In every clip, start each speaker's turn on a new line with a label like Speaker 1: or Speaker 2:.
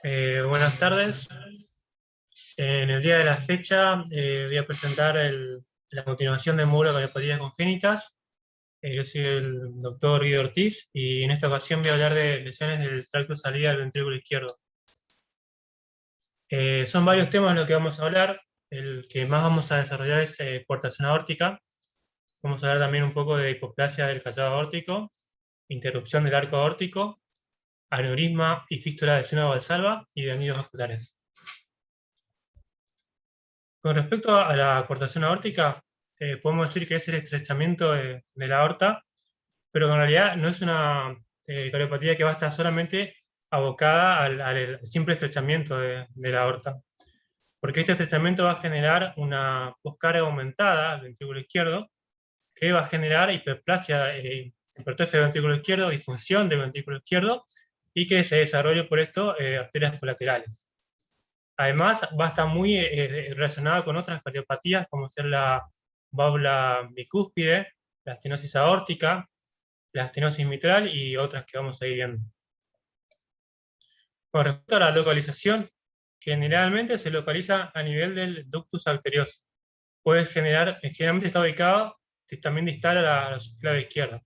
Speaker 1: Buenas tardes. En el día de la fecha voy a presentar la continuación del módulo de cardiopatías congénitas. Yo soy el doctor Guido Ortiz y en esta ocasión voy a hablar de lesiones del tracto de salida del ventrículo izquierdo. Son varios temas de los que vamos a hablar. El que más vamos a desarrollar es portación aórtica. Vamos a hablar también un poco de hipoplasia del callado aórtico, interrupción del arco aórtico, aneurisma y fístula del seno valsalva y de anillos vasculares. Con respecto a la cortación aórtica, podemos decir que es el estrechamiento de la aorta, pero en realidad no es una cardiopatía que va a estar solamente abocada al simple estrechamiento de la aorta, porque este estrechamiento va a generar una poscarga aumentada del ventrículo izquierdo, que va a generar hiperplasia, hipertrofia del ventrículo izquierdo, disfunción del ventrículo izquierdo, y que se desarrolle por esto arterias colaterales. Además, va a estar muy relacionada con otras cardiopatías, como ser la válvula bicúspide, la estenosis aórtica, la estenosis mitral y otras que vamos a ir viendo. Con respecto a la localización, generalmente se localiza a nivel del ductus arterioso. Puede generalmente está ubicado también distal a la subclave izquierda.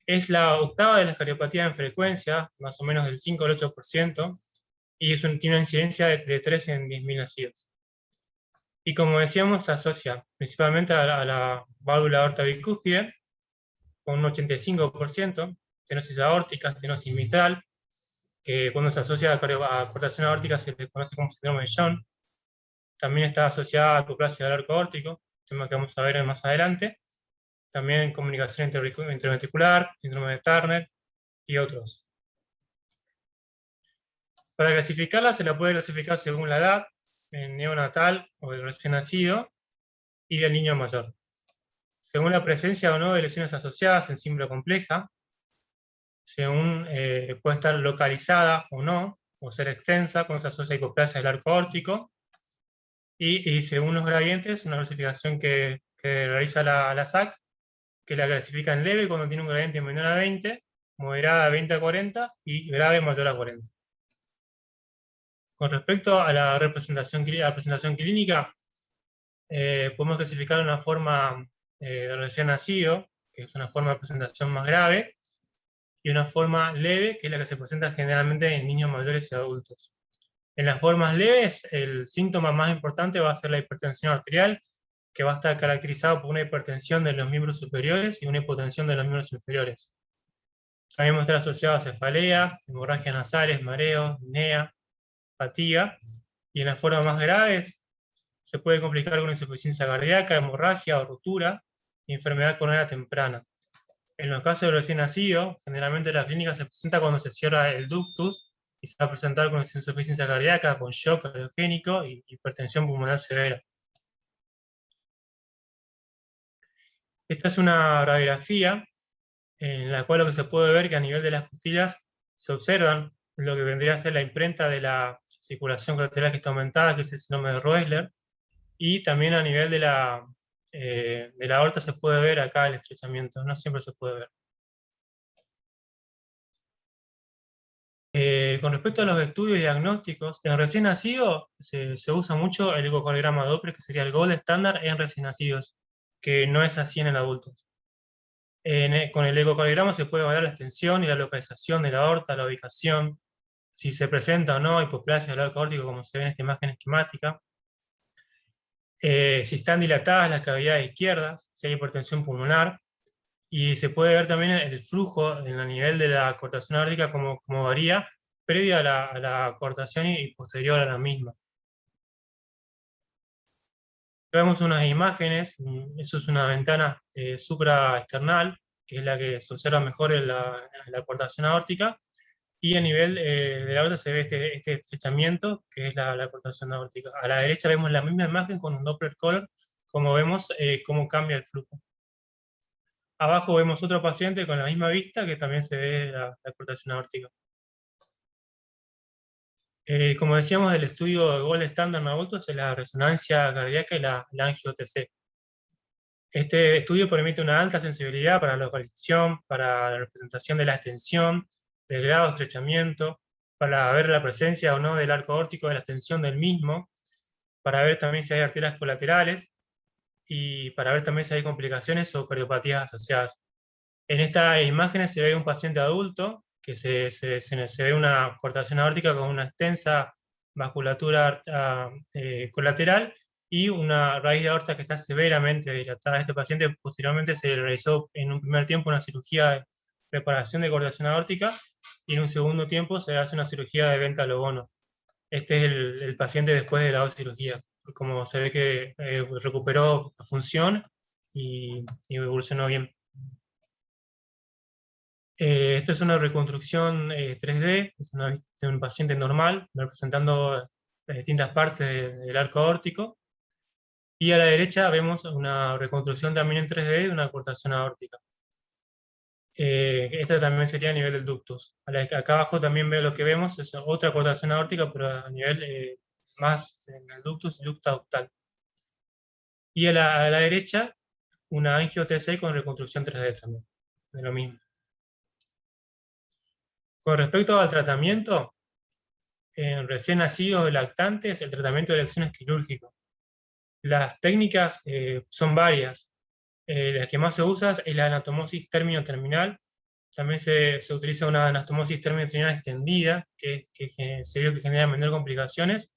Speaker 1: Es la octava de las cardiopatías en frecuencia, más o menos del 5 al 8%, y tiene una incidencia de 3 en 10.000 nacidos. Y como decíamos, se asocia principalmente a la válvula aorta bicúspide, con un 85%, estenosis aórtica, estenosis mitral, que cuando se asocia a cortación aórtica se le conoce como síndrome de John. También está asociada a hipoplasia del arco aórtico, tema que vamos a ver más adelante. También comunicación interventricular, síndrome de Turner y otros. Para clasificarla se la puede clasificar según la edad, el neonatal o el recién nacido, y del niño mayor. Según la presencia o no de lesiones asociadas en símbolo compleja, según puede estar localizada o no, o ser extensa, cuando se asocia a hipoplasia del arco aórtico, y según los gradientes, una clasificación que realiza la SAC, que la clasifica en leve cuando tiene un gradiente menor a 20, moderada de 20 a 40 y grave mayor a 40. Con respecto a la presentación clínica, podemos clasificar una forma de recién nacido, que es una forma de presentación más grave, y una forma leve, que es la que se presenta generalmente en niños mayores y adultos. En las formas leves, el síntoma más importante va a ser la hipertensión arterial, que va a estar caracterizado por una hipertensión de los miembros superiores y una hipotensión de los miembros inferiores. También va a estar asociado a cefalea, hemorragias nasales, mareo, apnea, fatiga, y en las formas más graves se puede complicar con insuficiencia cardíaca, hemorragia o ruptura, y enfermedad coronaria temprana. En los casos de recién nacido, generalmente la clínica se presenta cuando se cierra el ductus y se va a presentar con insuficiencia cardíaca, con shock cardiogénico y hipertensión pulmonar severa. Esta es una radiografía en la cual lo que se puede ver que a nivel de las costillas se observan lo que vendría a ser la imprenta de la circulación colateral que está aumentada, que es el síndrome de Roessler, y también a nivel de la aorta se puede ver acá el estrechamiento, no siempre se puede ver. Con respecto a los estudios diagnósticos, en recién nacido se usa mucho el ecocardiograma Doppler, que sería el gold estándar en recién nacidos, que no es así en el adulto. Con el ecocardiograma se puede evaluar la extensión y la localización de la aorta, la ubicación, si se presenta o no hipoplasia del arco aórtico, como se ve en esta imagen esquemática, si están dilatadas las cavidades izquierdas, si hay hipertensión pulmonar, y se puede ver también el flujo en el nivel de la cortación aórtica como varía previa a la cortación y posterior a la misma. Acá vemos unas imágenes, eso es una ventana supraesternal, que es la que se observa mejor en la cortación aórtica, y a nivel de la aorta se ve este estrechamiento, que es la cortación aórtica. A la derecha vemos la misma imagen con un Doppler color, como vemos cómo cambia el flujo. Abajo vemos otro paciente con la misma vista, que también se ve la cortación aórtica. Como decíamos, el estudio de gold estándar en adultos es la resonancia cardíaca y la angio-TC. Este estudio permite una alta sensibilidad para la localización, para la representación de la extensión, del grado de estrechamiento, para ver la presencia o no del arco aórtico, de la extensión del mismo, para ver también si hay arterias colaterales, y para ver también si hay complicaciones o cardiopatías asociadas. En estas imágenes se ve un paciente adulto, que se ve una cortación aórtica con una extensa vasculatura colateral y una raíz de aorta que está severamente dilatada. Este paciente posteriormente se realizó en un primer tiempo una cirugía de reparación de cortación aórtica y en un segundo tiempo se hace una cirugía de venta al obono. Este es el paciente después de la cirugía. Como se ve que recuperó función y evolucionó bien. Esto es una reconstrucción 3D de un paciente normal, representando las distintas partes del arco aórtico. Y a la derecha vemos una reconstrucción también en 3D de una cortación aórtica. Esta también sería a nivel del ductus. Acá abajo también veo lo que vemos, es otra cortación aórtica, pero a nivel más en el ductus ductal. Y a la derecha, una angio-TC con reconstrucción 3D también, de lo mismo. Con respecto al tratamiento, en recién nacidos lactantes, el tratamiento de elección es quirúrgico. Las técnicas son varias. La que más se usa es la anatomosis término-terminal. También se utiliza una anastomosis término-terminal extendida, que se vio que genera menor complicaciones,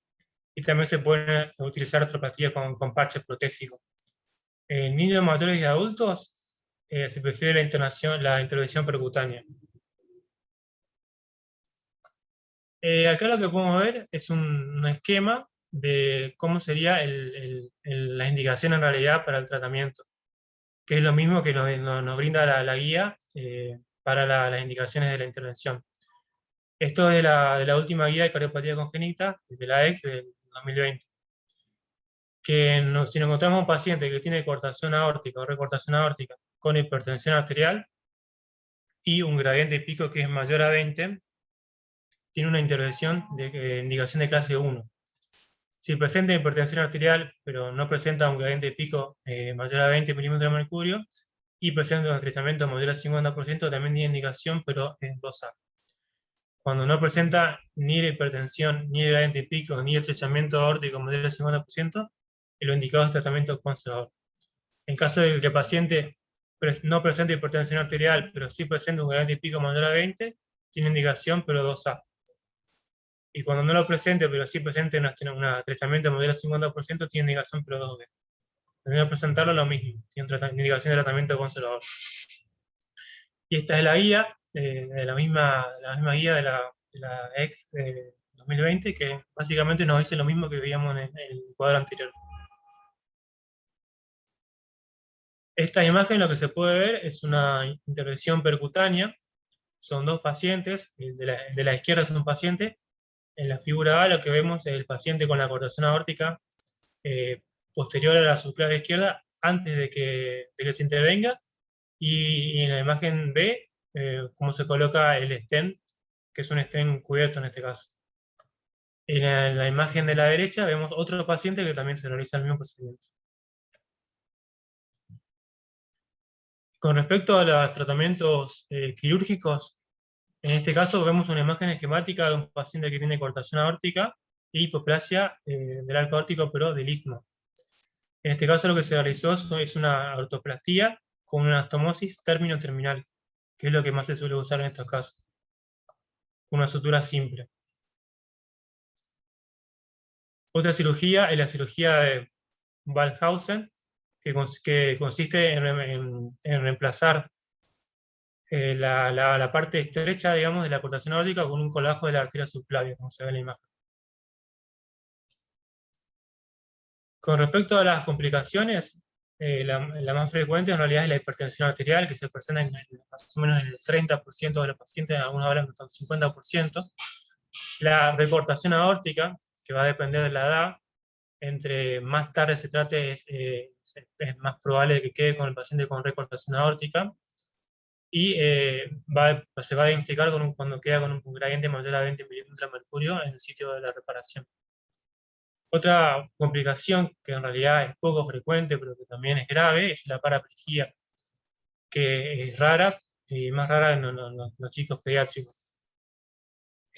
Speaker 1: y también se pueden utilizar artroplastías con parches protésicos. En niños mayores y adultos se prefiere la intervención percutánea. Acá lo que podemos ver es un esquema de cómo sería la indicación en realidad para el tratamiento, que es lo mismo que nos brinda la guía para las indicaciones de la intervención. Esto es de la última guía de cardiopatía congénita, de la EX del 2020. Si nos encontramos un paciente que tiene cortación aórtica o recortación aórtica con hipertensión arterial y un gradiente pico que es mayor a 20, tiene una intervención de indicación de clase 1. Si presenta hipertensión arterial, pero no presenta un gradiente pico mayor a 20 milímetros de mercurio, y presenta un estrechamiento mayor al 50%, también tiene indicación, pero es 2A. Cuando no presenta ni la hipertensión, ni el gradiente pico, ni el estrechamiento aórtico mayor al 50%, lo indicado es tratamiento conservador. En caso de que el paciente no presente hipertensión arterial, pero sí presenta un gradiente pico mayor a 20, tiene indicación, pero 2A. Y cuando no lo presente, pero sí presente un estrechamiento mayor al 50%, tiene indicación, pero 2B. Tendría presentarlo lo mismo, tiene indicación de tratamiento conservador. Y esta es la guía, la misma guía de la EX 2020, que básicamente nos dice lo mismo que veíamos en el cuadro anterior. Esta imagen lo que se puede ver es una intervención percutánea. Son dos pacientes, de la izquierda es un paciente. En la figura A lo que vemos es el paciente con la cortación aórtica posterior a la subclavian izquierda antes de que se intervenga, y en la imagen B cómo se coloca el stent, que es un stent cubierto en este caso. En la imagen de la derecha vemos otro paciente que también se realiza el mismo procedimiento. Con respecto a los tratamientos quirúrgicos, en este caso vemos una imagen esquemática de un paciente que tiene cortación aórtica y hipoplasia del arco aórtico, pero del istmo. En este caso lo que se realizó es una ortoplastía con una anastomosis término-terminal, que es lo que más se suele usar en estos casos. Una sutura simple. Otra cirugía es la cirugía de Waldhausen, que consiste en reemplazar la parte estrecha, digamos, de la cortación aórtica con un colajo de la arteria subclavia, como se ve en la imagen. Con respecto a las complicaciones, la más frecuente en realidad es la hipertensión arterial, que se presenta más o menos en el 30% de los pacientes, algunos hablan hasta el 50%. La recortación aórtica, que va a depender de la edad, entre más tarde se trate, es más probable que quede con el paciente con recortación aórtica, y se va a diagnosticar cuando queda con un gradiente mayor a 20 milímetros de mercurio en el sitio de la reparación. Otra complicación que en realidad es poco frecuente, pero que también es grave, es la paraplegia, que es rara, y más rara en los chicos pediátricos.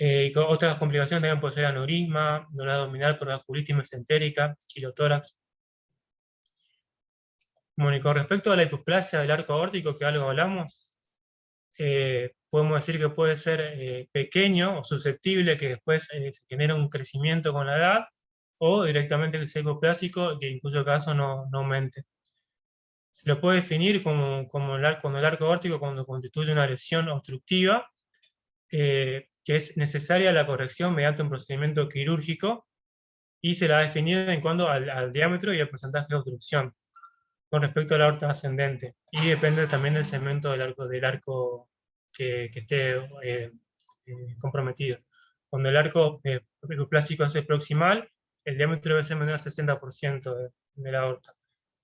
Speaker 1: Y otras complicaciones también puede ser aneurisma, dolor abdominal por vasculitis mesentérica, quilotórax. Bueno, y con respecto a la hipoplasia del arco aórtico, que algo hablamos, podemos decir que puede ser pequeño o susceptible, que después se genera un crecimiento con la edad, o directamente que sea hipoplásico, que en cuyo caso no aumente. Se lo puede definir como cuando el arco aórtico cuando constituye una lesión obstructiva, que es necesaria la corrección mediante un procedimiento quirúrgico, y se la ha definido en cuanto al diámetro y al porcentaje de obstrucción con respecto a la aorta ascendente, y depende también del segmento del arco que esté comprometido. Cuando el arco hipoplásico es proximal, el diámetro debe ser menor al 60% de la aorta.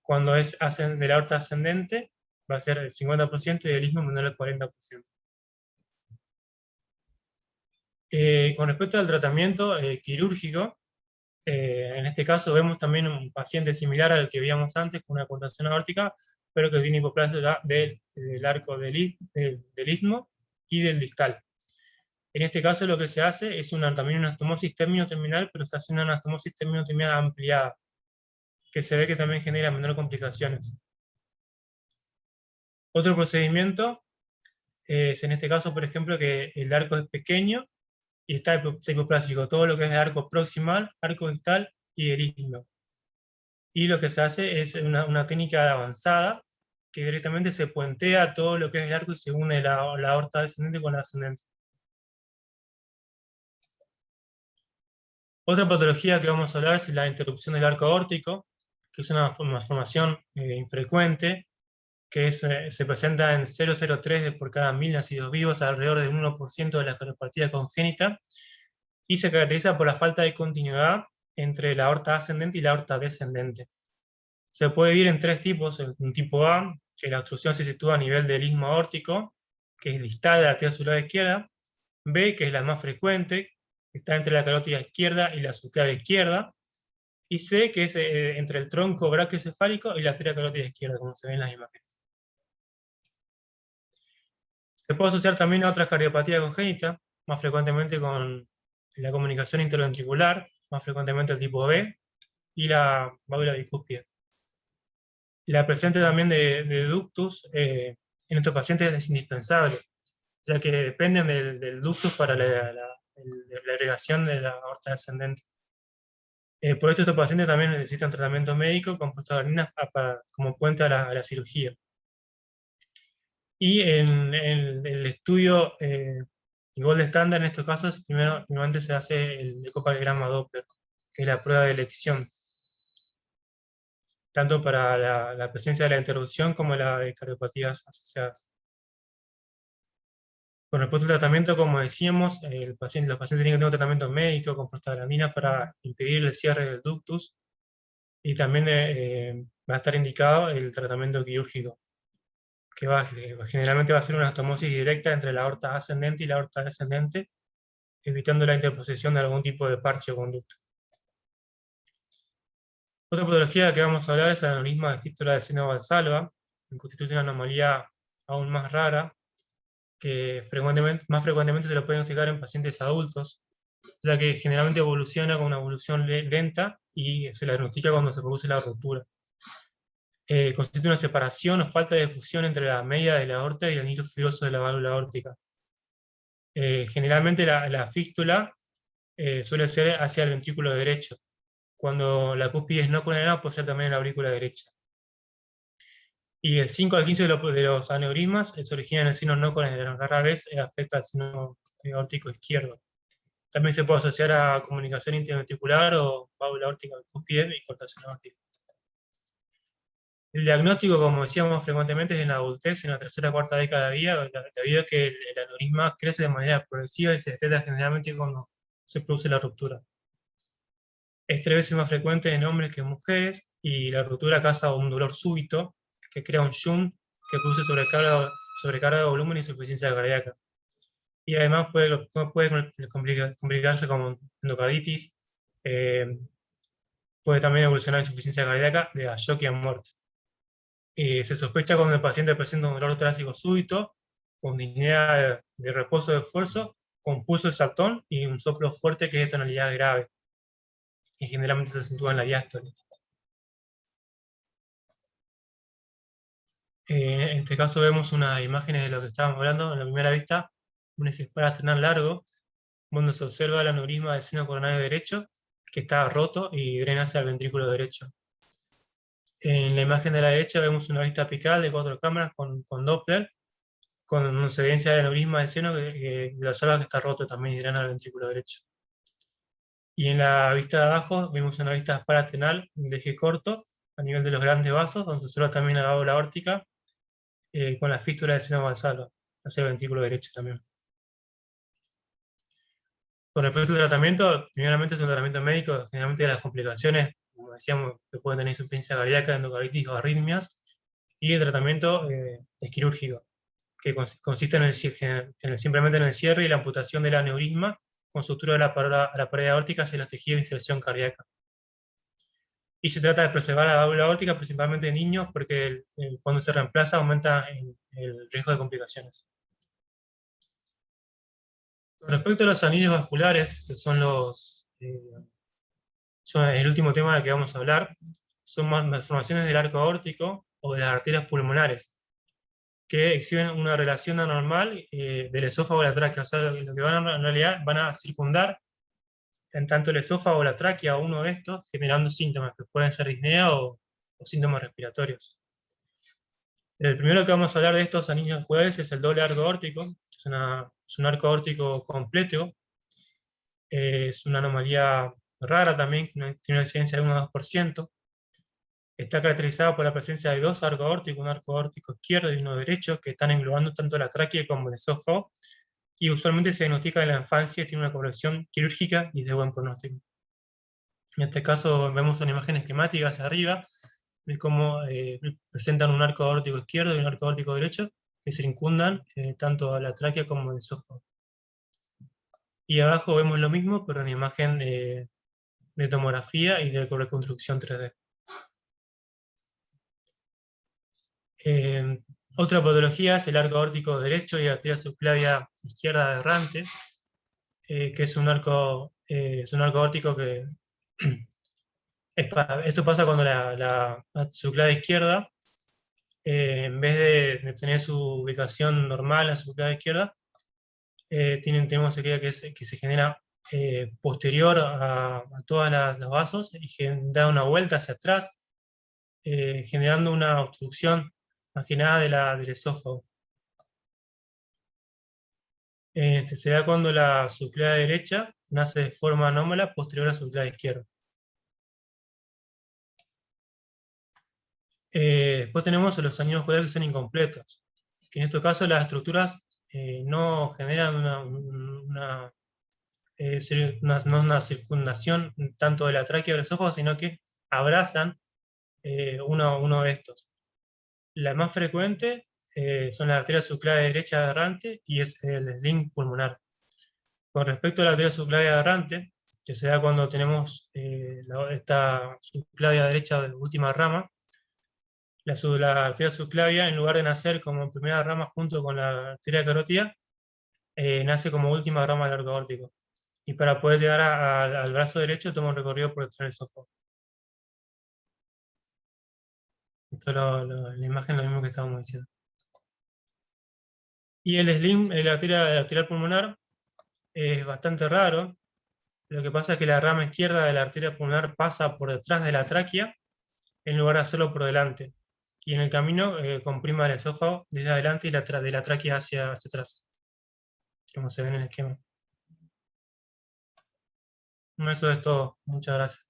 Speaker 1: Cuando es de la aorta ascendente, va a ser el 50% y el istmo menor al 40%. Con respecto al tratamiento quirúrgico, en este caso vemos también un paciente similar al que veíamos antes, con una contracción aórtica, pero que tiene hipoplasia del arco del istmo y del distal. En este caso lo que se hace es también una anastomosis término-terminal, pero se hace una anastomosis término-terminal ampliada, que se ve que también genera menores complicaciones. Otro procedimiento es en este caso, por ejemplo, que el arco es pequeño y está hipoplásico, todo lo que es el arco proximal, arco distal y el istmo. Y lo que se hace es una técnica avanzada, que directamente se puentea todo lo que es el arco y se une la aorta descendente con la ascendente. Otra patología que vamos a hablar es la interrupción del arco aórtico, que es una formación infrecuente, que se presenta en 0,03 por cada 1000 nacidos vivos, alrededor del 1% de la cardiopatía congénita, y se caracteriza por la falta de continuidad entre la aorta ascendente y la aorta descendente. Se puede dividir en tres tipos: un tipo A, que la obstrucción se sitúa a nivel del istmo aórtico, que es distal de la arteria subclaviana izquierda; B, que es la más frecuente, que está entre la carótida izquierda y la subclavia izquierda; y C, que es entre el tronco brachiocefálico y la arteria carótida izquierda, como se ve en las imágenes. Se puede asociar también a otra cardiopatía congénita, más frecuentemente con la comunicación interventricular, más frecuentemente el tipo B, y la válvula bicúspide. La presencia también de ductus en estos pacientes es indispensable, ya que dependen del ductus para la irrigación de la aorta ascendente. Por esto estos pacientes también necesitan tratamiento médico con prostaglandinas como puente a la cirugía. Y en el estudio gold estándar en estos casos, primeramente se hace el ecocardiograma Doppler, que es la prueba de elección, tanto para la presencia de la interrupción como la de cardiopatías asociadas. Con respecto al tratamiento, como decíamos, los pacientes tienen que tener un tratamiento médico con prostaglandinas para impedir el cierre del ductus, y también va a estar indicado el tratamiento quirúrgico, que generalmente va a ser una anastomosis directa entre la aorta ascendente y la aorta descendente, evitando la interposición de algún tipo de parche o conducto. Otra patología que vamos a hablar es el aneurisma de fístula del seno valsalva, que constituye una anomalía aún más rara, que más frecuentemente se lo puede diagnosticar en pacientes adultos, ya que generalmente evoluciona con una evolución lenta y se la diagnostica cuando se produce la ruptura. Constituye una separación o falta de fusión entre la media de la aorta y el anillo fibroso de la válvula aórtica. Generalmente la fístula suele ser hacia el ventrículo derecho. Cuando la cúspide es no conenada, puede ser también en la aurícula derecha. Y el 5 al 15 de los aneurismas se originan en el seno no conenado, rara vez afecta al seno aórtico izquierdo. También se puede asociar a comunicación interventricular o válvula aórtica cúspide y cortación aórtica. El diagnóstico, como decíamos frecuentemente, es en la adultez, en la tercera o cuarta década de vida, debido a que el aneurisma crece de manera progresiva y se detecta generalmente cuando se produce la ruptura. Es 3 veces más frecuente en hombres que en mujeres, y la ruptura causa un dolor súbito que crea un shunt que produce sobrecarga de volumen y insuficiencia cardíaca. Y además puede complicarse como endocarditis, puede también evolucionar insuficiencia cardíaca de shock y a muerte. Se sospecha cuando el paciente presenta un dolor torácico súbito, con disnea de reposo de esfuerzo, con pulso exactón y un soplo fuerte que es de tonalidad grave, y generalmente se acentúa en la diástole. En este caso vemos unas imágenes de lo que estábamos hablando en la primera vista, un eje parasternal largo, donde se observa el aneurisma del seno coronario derecho, que está roto y drena hacia el ventrículo derecho. En la imagen de la derecha vemos una vista apical de 4 cámaras con Doppler, con una evidencia del aneurisma del seno que observa que está roto también y drena al ventrículo derecho. Y en la vista de abajo vemos una vista parasternal de eje corto, a nivel de los grandes vasos, donde se observa también la válvula aórtica, con la fístula del seno basal, hacia el ventrículo derecho también. Con respecto al tratamiento, primeramente es un tratamiento médico, generalmente de las complicaciones, como decíamos, que pueden tener insuficiencia cardíaca, endocarditis o arritmias, y el tratamiento es quirúrgico, que consiste simplemente en el cierre y la amputación del aneurisma con sutura de la pared aórtica hacia los tejidos de inserción cardíaca. Y se trata de preservar la válvula aórtica principalmente en niños, porque cuando se reemplaza aumenta el riesgo de complicaciones. Con respecto a los anillos vasculares, que son el último tema del que vamos a hablar, son malformaciones del arco aórtico o de las arterias pulmonares, que exhiben una relación anormal del esófago a la tráquea. O sea, lo que en realidad van a circundar en tanto el esófago o la tráquea o uno de estos, generando síntomas que pueden ser disnea o síntomas respiratorios. El primero que vamos a hablar de estos anillos vasculares es el doble arco aórtico. Es un arco aórtico completo. Es una anomalía rara también, que tiene una incidencia de 1-2%. Está caracterizado por la presencia de 2 arcos aórticos, un arco aórtico izquierdo y uno derecho, que están englobando tanto la tráquea como el esófago, y usualmente se diagnostica en la infancia y tiene una coloración quirúrgica y de buen pronóstico. En este caso vemos una imagen esquemática hacia arriba, de cómo presentan un arco aórtico izquierdo y un arco aórtico derecho, que circundan tanto a la tráquea como el esófago. Y abajo vemos lo mismo, pero en imagen de tomografía y de reconstrucción 3D. Otra patología es el arco aórtico derecho y arteria subclavia izquierda aberrante, que es un arco aórtico que... Esto pasa cuando la subclavia izquierda, en vez de tener su ubicación normal, la subclavia izquierda, tenemos aquella que se genera posterior a todos los vasos y da una vuelta hacia atrás, generando una obstrucción más que nada del esófago. Se da cuando la subclavia derecha nace de forma anómala posterior a la subclavia izquierda. Después tenemos los anillos vasculares que son incompletos, que en este caso las estructuras no generan una circundación tanto de la tráquea o del esófago, sino que abrazan uno de estos. La más frecuente son las arterias subclavia derecha aberrante y es el sling pulmonar. Con respecto a la arteria subclavia aberrante, que se da cuando tenemos esta subclavia derecha de última rama, la arteria subclavia, en lugar de nacer como primera rama junto con la arteria carótida, nace como última rama del arco aórtico. Y para poder llegar al brazo derecho toma un recorrido por detrás del esófago. Esto es la imagen, lo mismo que estábamos diciendo. Y el sling, la arterial pulmonar, es bastante raro. Lo que pasa es que la rama izquierda de la arteria pulmonar pasa por detrás de la tráquea, en lugar de hacerlo por delante. Y en el camino comprime el esófago desde adelante y de la tráquea hacia atrás, como se ve en el esquema. Eso es todo. Muchas gracias.